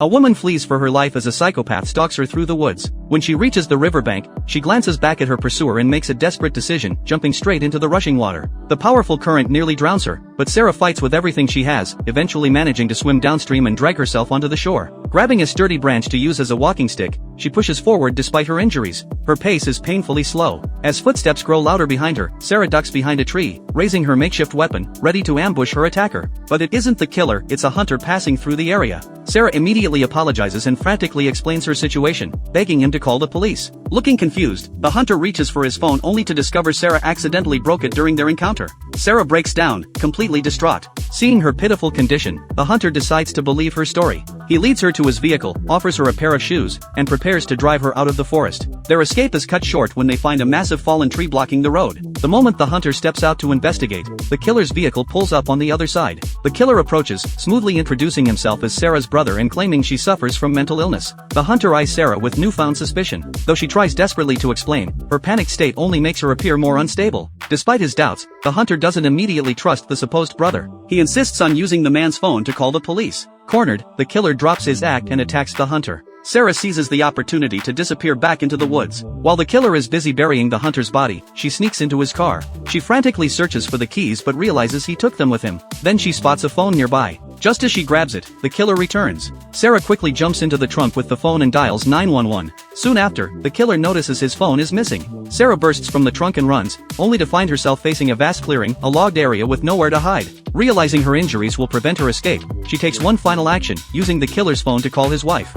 A woman flees for her life as a psychopath stalks her through the woods. When she reaches the riverbank, she glances back at her pursuer and makes a desperate decision, jumping straight into the rushing water. The powerful current nearly drowns her, but Sarah fights with everything she has, eventually managing to swim downstream and drag herself onto the shore. Grabbing a sturdy branch to use as a walking stick, she pushes forward despite her injuries. Her pace is painfully slow. As footsteps grow louder behind her, Sarah ducks behind a tree, raising her makeshift weapon, ready to ambush her attacker. But it isn't the killer, it's a hunter passing through the area. Sarah immediately apologizes and frantically explains her situation, begging him to call the police. Looking confused, the hunter reaches for his phone only to discover Sarah accidentally broke it during their encounter. Sarah breaks down, completely distraught. Seeing her pitiful condition, the hunter decides to believe her story. He leads her to his vehicle, offers her a pair of shoes, and prepares to drive her out of the forest. Their escape is cut short when they find a massive fallen tree blocking the road. The moment the hunter steps out to investigate, the killer's vehicle pulls up on the other side. The killer approaches, smoothly introducing himself as Sarah's brother and claiming she suffers from mental illness. The hunter eyes Sarah with newfound suspicion. Though she tries desperately to explain, her panicked state only makes her appear more unstable. Despite his doubts, the hunter doesn't immediately trust the supposed brother. He insists on using the man's phone to call the police. Cornered, the killer drops his act and attacks the hunter. Sarah seizes the opportunity to disappear back into the woods. While the killer is busy burying the hunter's body, she sneaks into his car. She frantically searches for the keys but realizes he took them with him. Then she spots a phone nearby. Just as she grabs it, the killer returns. Sarah quickly jumps into the trunk with the phone and dials 911. Soon after, the killer notices his phone is missing. Sarah bursts from the trunk and runs, only to find herself facing a vast clearing, a logged area with nowhere to hide. Realizing her injuries will prevent her escape, she takes one final action, using the killer's phone to call his wife.